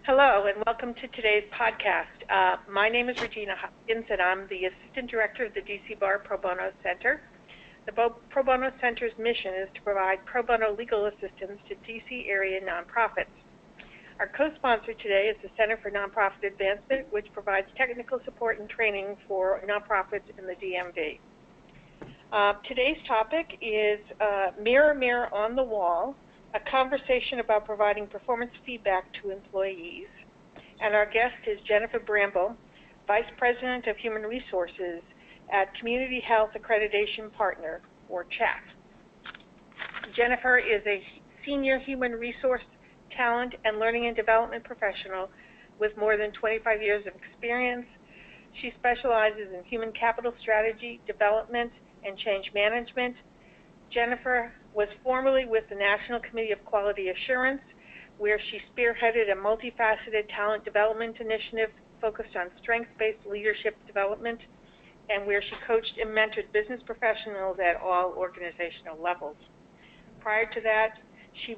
Hello, and welcome to today's podcast. My name is Regina Hopkins, and I'm the Assistant Director of the DC Bar Pro Bono Center. The Pro Bono Center's mission is to provide pro bono legal assistance to DC area nonprofits. Our co-sponsor today is the Center for Nonprofit Advancement, which provides technical support and training for nonprofits in the DMV. Today's topic is Mirror, Mirror on the Wall, a conversation about providing performance feedback to employees. And our guest is Jennifer Bramble, Vice President of Human Resources at Community Health Accreditation Partner, or CHAP. Jennifer is a senior human resource talent and learning and development professional with more than 25 years of experience. She specializes in human capital strategy, development, and change management. Jennifer was formerly with the National Committee of Quality Assurance, where she spearheaded a multifaceted talent development initiative focused on strengths-based leadership development, and where she coached and mentored business professionals at all organizational levels. Prior to that, she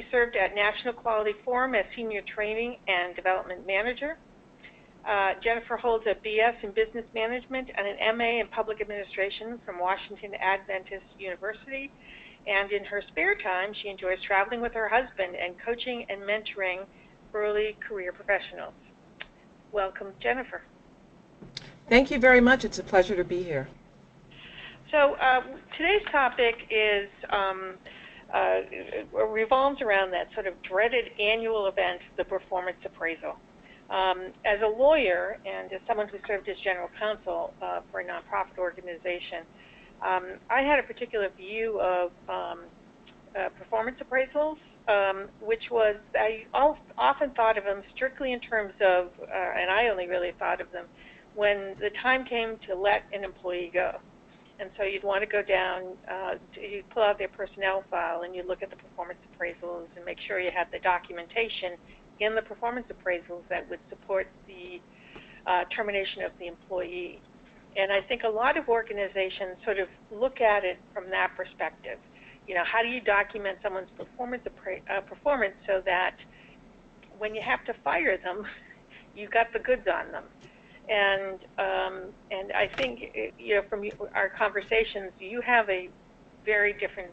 served at National Quality Forum as Senior Training and Development Manager. Jennifer holds a BS in Business Management and an MA in Public Administration from Washington Adventist University. And in her spare time, she enjoys traveling with her husband and coaching and mentoring early career professionals. Welcome, Jennifer. Thank you very much. It's a pleasure to be here. So today's topic is revolves around that sort of dreaded annual event, the performance appraisal. As a lawyer and as someone who served as general counsel for a nonprofit organization, I had a particular view of performance appraisals, which was I often thought of them strictly in terms of, and I only really thought of them when the time came to let an employee go. And so you'd want to go down, you'd pull out their personnel file and you'd look at the performance appraisals and make sure you had the documentation in the performance appraisals that would support the termination of the employee. And I think a lot of organizations sort of look at it from that perspective. You know, how do you document someone's performance so that when you have to fire them, you've got the goods on them? And I think, you know, from our conversations, you have a very different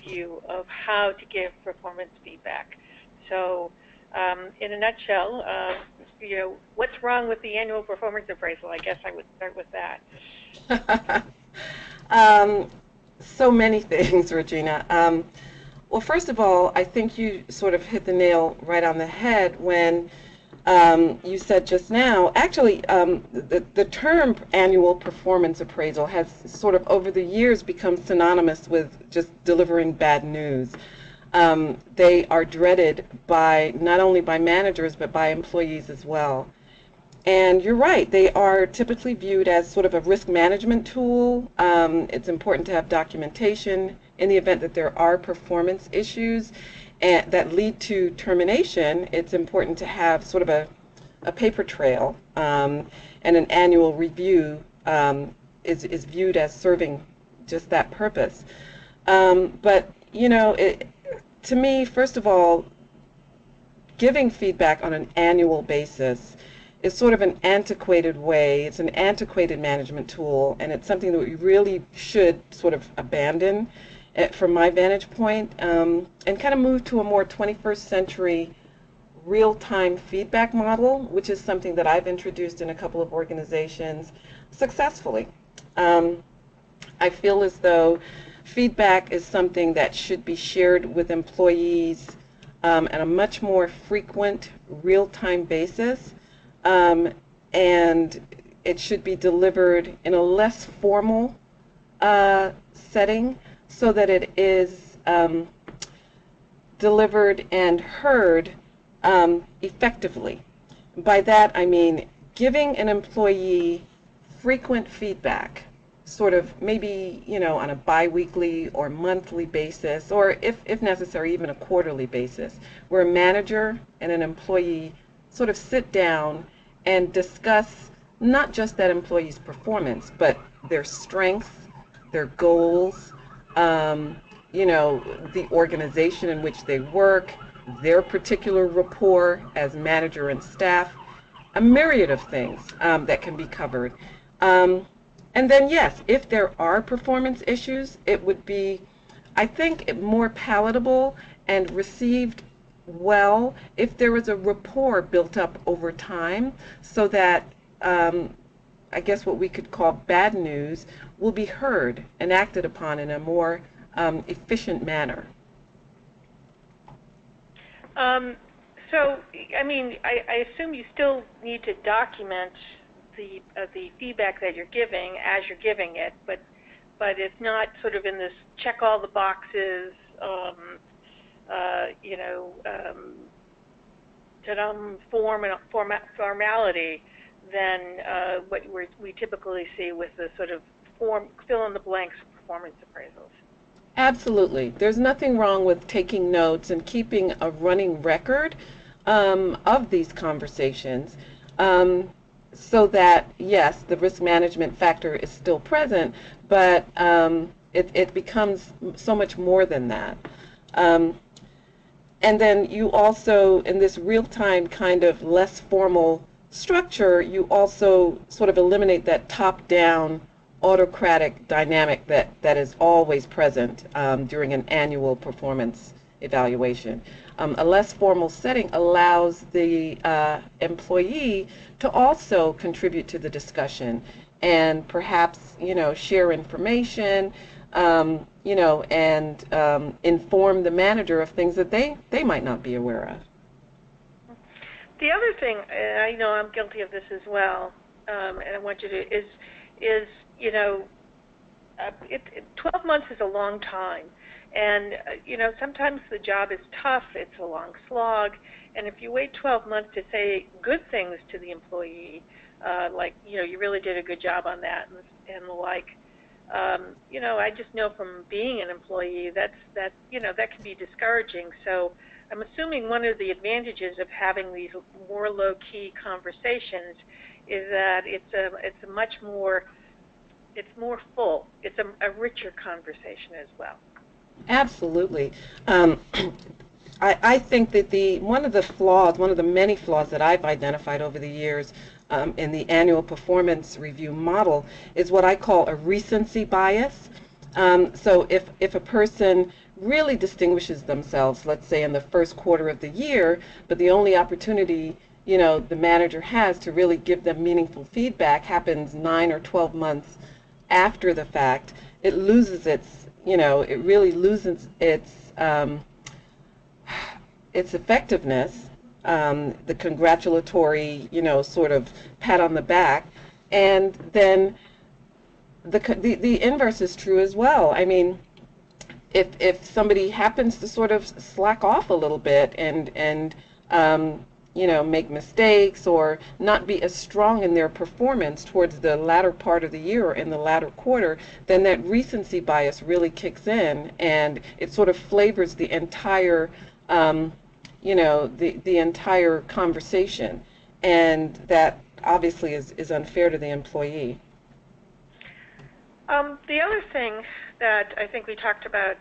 view of how to give performance feedback. So, in a nutshell, you know, what's wrong with the annual performance appraisal? I guess I would start with that. So many things, Regina. Well, first of all, I think you sort of hit the nail right on the head when you said just now, actually, the term annual performance appraisal has sort of over the years become synonymous with just delivering bad news. They are dreaded by not only by managers but by employees as well. And you're right, they are typically viewed as sort of a risk management tool. It's important to have documentation in the event that there are performance issues that lead to termination. It's important to have sort of a paper trail, and an annual review is viewed as serving just that purpose. But, you know, to me, first of all, giving feedback on an annual basis is sort of an antiquated way. It's an antiquated management tool, and it's something that we really should sort of abandon from my vantage point, and kind of move to a more 21st century real-time feedback model, which is something that I've introduced in a couple of organizations successfully. I feel as though feedback is something that should be shared with employees on a much more frequent, real-time basis, and it should be delivered in a less formal setting so that it is delivered and heard effectively. By that I mean giving an employee frequent feedback, sort of maybe, you know, on a bi-weekly or monthly basis, or if necessary, even a quarterly basis, where a manager and an employee sort of sit down and discuss not just that employee's performance, but their strengths, their goals, you know, the organization in which they work, their particular rapport as manager and staff, a myriad of things that can be covered. And then, yes, if there are performance issues, it would be, I think, more palatable and received well if there was a rapport built up over time so that I guess what we could call bad news will be heard and acted upon in a more efficient manner. So, I mean, I assume you still need to document the feedback that you're giving as you're giving it, but it's not sort of in this check all the boxes, formality than what we typically see with the sort of fill in the blanks performance appraisals. Absolutely. There's nothing wrong with taking notes and keeping a running record of these conversations so that, yes, the risk management factor is still present, but it becomes so much more than that. And then you also, in this real-time kind of less formal structure, you also sort of eliminate that top-down autocratic dynamic that is always present during an annual performance evaluation. A less formal setting allows the employee to also contribute to the discussion and perhaps, share information, and inform the manager of things that they might not be aware of. The other thing, and I know I'm guilty of this as well, and I want you to, is 12 months is a long time. And, sometimes the job is tough, it's a long slog, and if you wait 12 months to say good things to the employee, like, you really did a good job on that, and the like, I just know from being an employee that can be discouraging. So I'm assuming one of the advantages of having these more low-key conversations is that it's more full. It's a richer conversation as well. Absolutely. I think that one of the many flaws that I've identified over the years in the annual performance review model is what I call a recency bias. So if a person really distinguishes themselves, let's say in the first quarter of the year, but the only opportunity the manager has to really give them meaningful feedback happens 9 or 12 months after the fact, it loses it really loses its effectiveness, the congratulatory, sort of pat on the back, and then the inverse is true as well. I mean, if somebody happens to sort of slack off a little bit and make mistakes or not be as strong in their performance towards the latter part of the year or in the latter quarter, then that recency bias really kicks in and it sort of flavors the entire, the entire conversation. And that obviously is unfair to the employee. The other thing that I think we talked about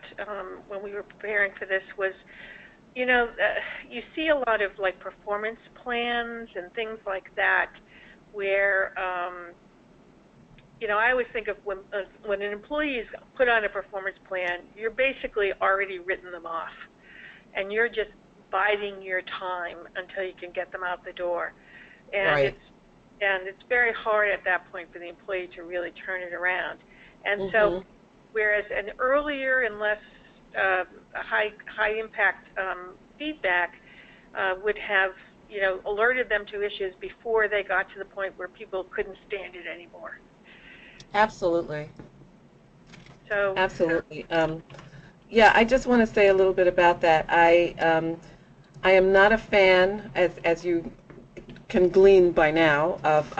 when we were preparing for this was, you see a lot of like performance plans and things like that where, I always think of when an employee is put on a performance plan, you're basically already written them off and you're just biding your time until you can get them out the door. And right. It's very hard at that point for the employee to really turn it around. And Mm-hmm. so whereas an earlier and less high impact feedback would have alerted them to issues before they got to the point where people couldn't stand it anymore. Absolutely. So absolutely. Yeah, I just want to say a little bit about that. I am not a fan, as you can glean by now, of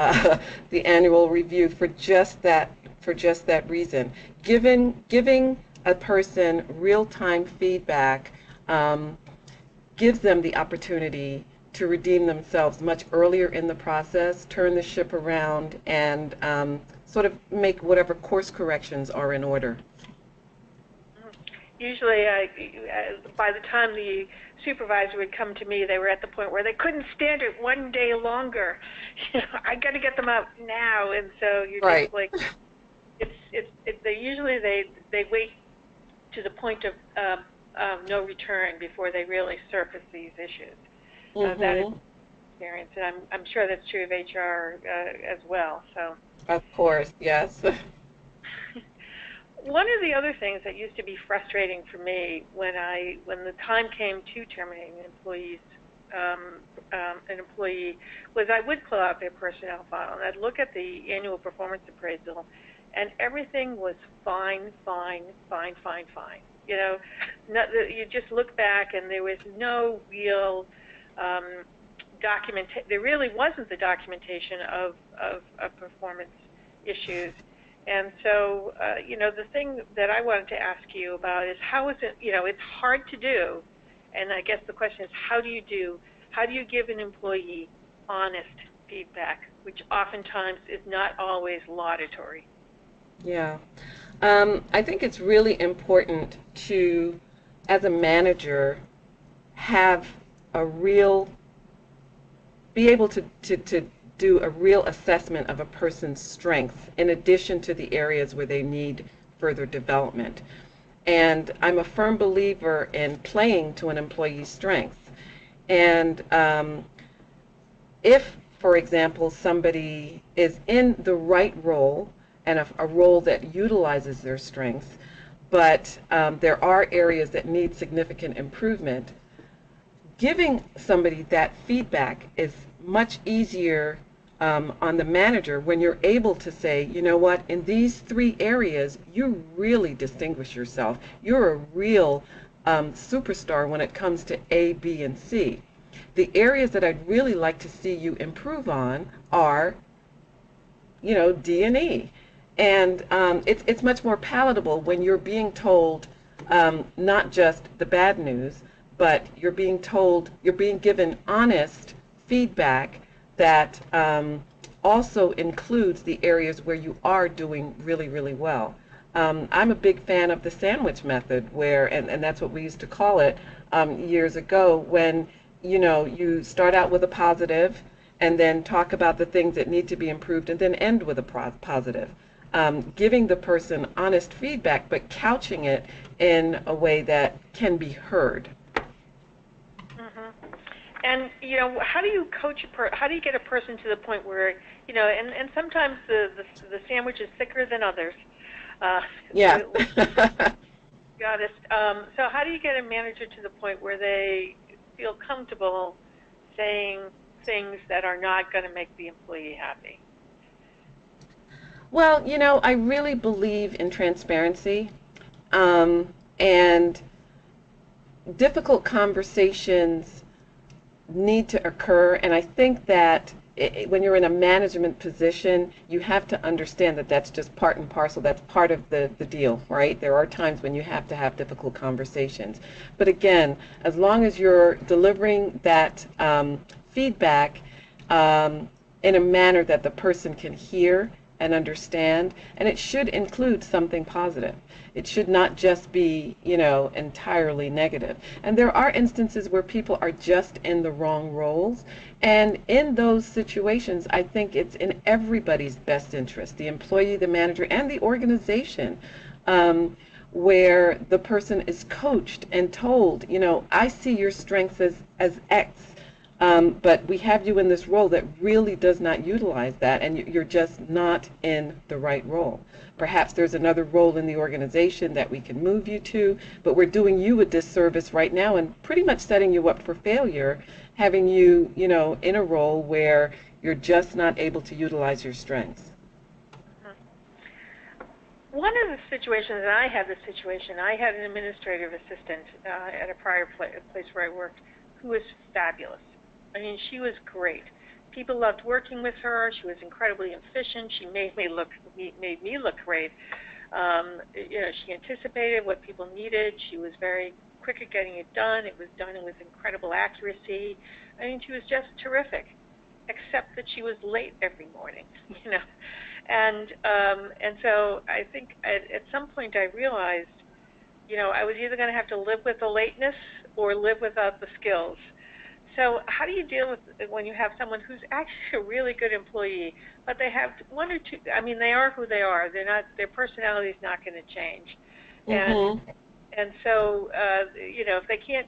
the annual review for just that reason. Giving a person real-time feedback gives them the opportunity to redeem themselves much earlier in the process, turn the ship around, and sort of make whatever course corrections are in order. Usually, by the time the supervisor would come to me, they were at the point where they couldn't stand it one day longer. I got to get them out now, and so you're Right. just like, they wait to the point of no return before they really surface these issues. That is experience, and I'm sure that's true of HR as well. So. Of course, yes. One of the other things that used to be frustrating for me when the time came to terminating an employee was I would pull out their personnel file and I'd look at the annual performance appraisal, and everything was fine. You know, you just look back and there was no real there really wasn't the documentation of performance issues. And so, the thing that I wanted to ask you about is how is it, it's hard to do, and I guess the question is how do you give an employee honest feedback, which oftentimes is not always laudatory? Yeah. I think it's really important to, as a manager, be able to do a real assessment of a person's strengths in addition to the areas where they need further development. And I'm a firm believer in playing to an employee's strengths. And if, for example, somebody is in the right role and a role that utilizes their strengths, but there are areas that need significant improvement, giving somebody that feedback is much easier on the manager when you're able to say, you know what, in these 3 areas, you really distinguish yourself. You're a real superstar when it comes to A, B, and C. The areas that I'd really like to see you improve on are, D and E. And it's much more palatable when you're being told not just the bad news, but you're being given honest feedback that also includes the areas where you are doing really, really well. I'm a big fan of the sandwich method, and that's what we used to call it years ago, when you start out with a positive and then talk about the things that need to be improved and then end with a positive. Giving the person honest feedback, but couching it in a way that can be heard. And how do you coach how do you get a person to the point where and sometimes the sandwich is thicker than others. Yeah. Got it. So how do you get a manager to the point where they feel comfortable saying things that are not going to make the employee happy? Well, I really believe in transparency, and difficult conversations need to occur, and I think that when you're in a management position, you have to understand that that's just part and parcel. That's part of the deal, right? There are times when you have to have difficult conversations. But again, as long as you're delivering that feedback in a manner that the person can hear and understand, and it should include something positive. It should not just be, entirely negative. And there are instances where people are just in the wrong roles, and in those situations, I think it's in everybody's best interest, the employee, the manager, and the organization, where the person is coached and told, I see your strengths as X, but we have you in this role that really does not utilize that, and you're just not in the right role. Perhaps there's another role in the organization that we can move you to, but we're doing you a disservice right now and pretty much setting you up for failure, having you, in a role where you're just not able to utilize your strengths. One of the situations, and I had an administrative assistant at a prior place where I worked who was fabulous. I mean, she was great. People loved working with her. She was incredibly efficient. She made me look great. She anticipated what people needed. She was very quick at getting it done. It was done with incredible accuracy. I mean, she was just terrific, except that she was late every morning, And so I think at some point I realized I was either going to have to live with the lateness or live without the skills. So how do you deal with when you have someone who's actually a really good employee, but they have one or two, I mean, they are who they are. Their personality is not going to change. And so, if they can't,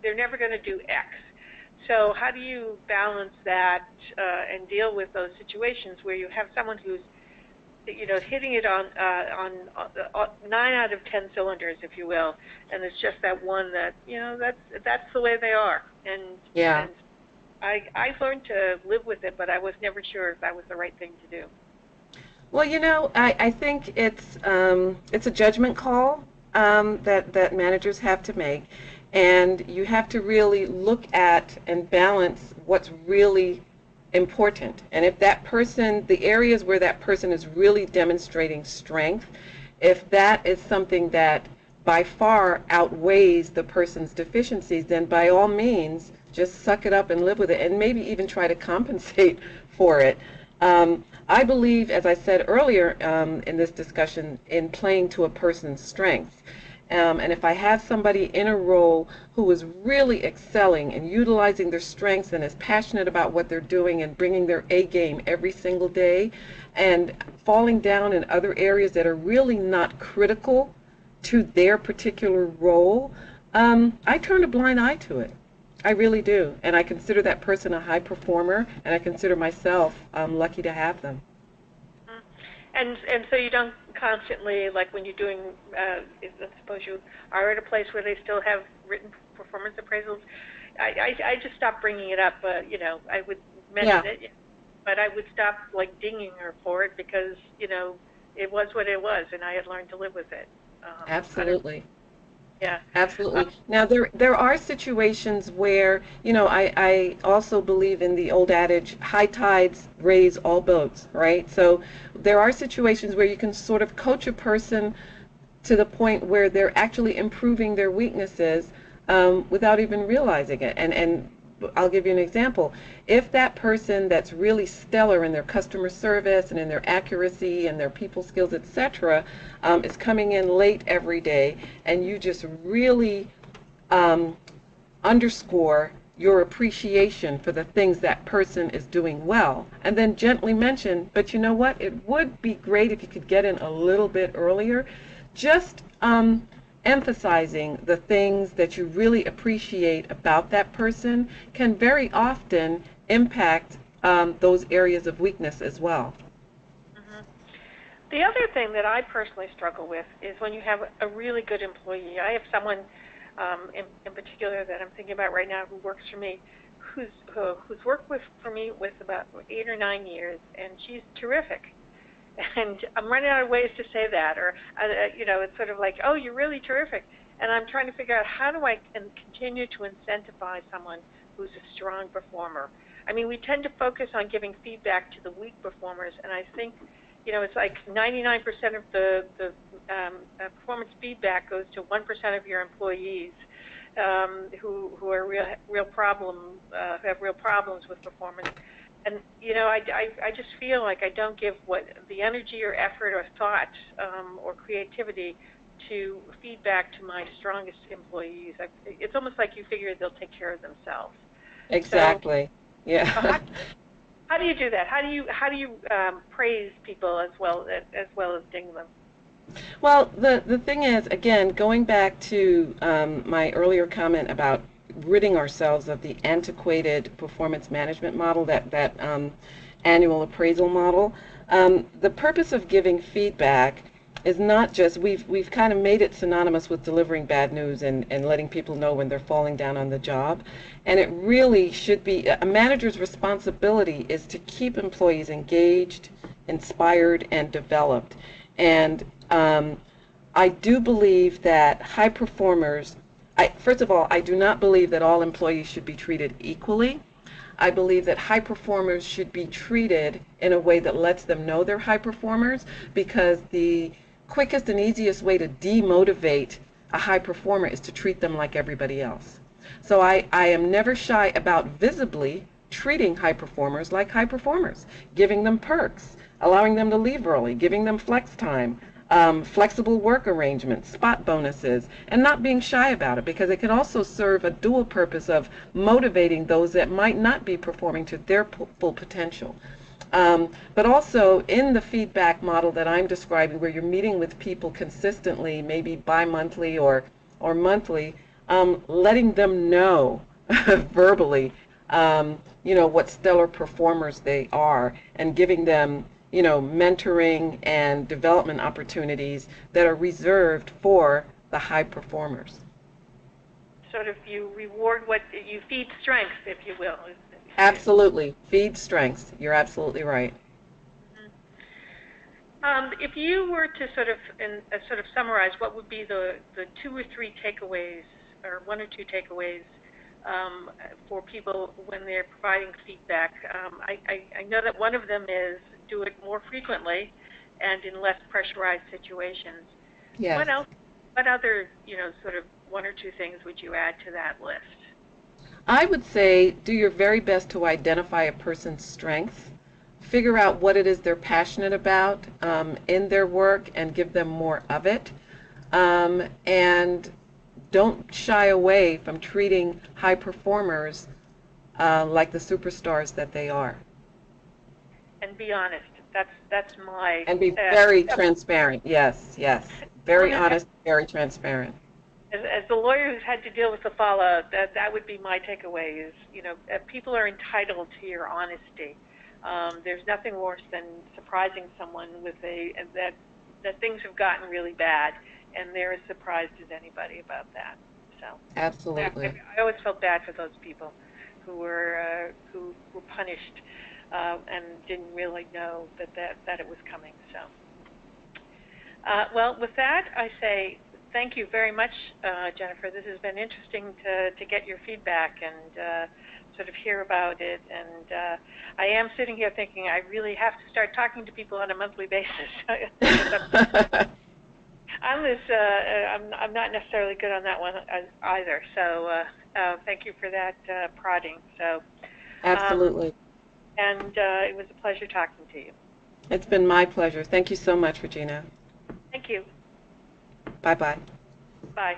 they're never going to do X. So how do you balance that and deal with those situations where you have someone who's, hitting it on 9 out of 10 cylinders, if you will, and it's just that one that, that's the way they are. And I've learned to live with it, but I was never sure if that was the right thing to do. Well, I think it's a judgment call that managers have to make, and you have to really look at and balance what's really important. And if that person, the areas where that person is really demonstrating strength, if that is something that by far outweighs the person's deficiencies, then by all means, just suck it up and live with it, and maybe even try to compensate for it. I believe, as I said earlier in this discussion, in playing to a person's strengths. And if I have somebody in a role who is really excelling and utilizing their strengths and is passionate about what they're doing and bringing their A game every single day, and falling down in other areas that are really not critical to their particular role, I turn a blind eye to it. I really do. And I consider that person a high performer, and I consider myself lucky to have them. And so you don't constantly, like when you're doing, let's suppose you are at a place where they still have written performance appraisals, I just stopped bringing it up. I would mention it, but I would stop like dinging her for it because it was what it was, and I had learned to live with it. Absolutely. Yeah. Absolutely. Now, there are situations where, I also believe in the old adage, high tides raise all boats, right? So there are situations where you can sort of coach a person to the point where they're actually improving their weaknesses without even realizing it. And I'll give you an example. If that person that's really stellar in their customer service and in their accuracy and their people skills, etc., is coming in late every day, and you just really underscore your appreciation for the things that person is doing well, and then gently mention, but you know what, it would be great if you could get in a little bit earlier, just emphasizing the things that you really appreciate about that person can very often impact those areas of weakness as well. Mm-hmm. The other thing that I personally struggle with is when you have a really good employee. I have someone in particular that I'm thinking about right now who works for me, who's worked for me with about 8 or 9 years, and she's terrific. And I'm running out of ways to say that, or it's sort of like, oh, you're really terrific. And I'm trying to figure out how do I continue to incentivize someone who's a strong performer. I mean, we tend to focus on giving feedback to the weak performers, and I think, it's like 99% of the performance feedback goes to 1% of your employees who are real problems, who have real problems with performance. And, I just feel like I don't give the energy or effort or thought or creativity to feedback to my strongest employees. It's almost like you figure they'll take care of themselves. Exactly. So, how do you do that? How do you praise people as well as ding them? Well, the thing is, again, going back to my earlier comment about ridding ourselves of the antiquated performance management model, that annual appraisal model. The purpose of giving feedback is not just, we've kind of made it synonymous with delivering bad news and letting people know when they're falling down on the job. And it really should be, a manager's responsibility is to keep employees engaged, inspired, and developed. And I do believe that high performers, first of all, I do not believe that all employees should be treated equally. I believe that high performers should be treated in a way that lets them know they're high performers, because the quickest and easiest way to demotivate a high performer is to treat them like everybody else. So I am never shy about visibly treating high performers like high performers, giving them perks, allowing them to leave early, giving them flex time, flexible work arrangements, spot bonuses, and not being shy about it, because it can also serve a dual purpose of motivating those that might not be performing to their full potential. But also in the feedback model that I'm describing, where you're meeting with people consistently, maybe bi-monthly or monthly, letting them know verbally, what stellar performers they are, and giving them, mentoring and development opportunities that are reserved for the high performers. Sort of you reward what you feed strength, if you will. Absolutely. Feed strengths. You're absolutely right. If you were to sort of summarize, what would be the 2 or 3 takeaways, or 1 or 2 takeaways for people when they're providing feedback? I know that one of them is do it more frequently and in less pressurized situations. Yes. What else? What other, sort of 1 or 2 things would you add to that list? I would say do your very best to identify a person's strengths, figure out what it is they're passionate about in their work, and give them more of it. And don't shy away from treating high performers like the superstars that they are. And be honest. That's my... And be very transparent. Yes. Very honest, very transparent. As the lawyer who's had to deal with the fallout, that would be my takeaway is, people are entitled to your honesty. There's nothing worse than surprising someone with that things have gotten really bad, and they're as surprised as anybody about that. So absolutely. I always felt bad for those people who were punished and didn't really know that it was coming. So, well, with that, I say thank you very much, Jennifer. This has been interesting to get your feedback and sort of hear about it. And I am sitting here thinking I really have to start talking to people on a monthly basis. I'm not necessarily good on that one either. So thank you for that prodding. So absolutely. And it was a pleasure talking to you. It's been my pleasure. Thank you so much, Regina. Thank you. Bye-bye. Bye.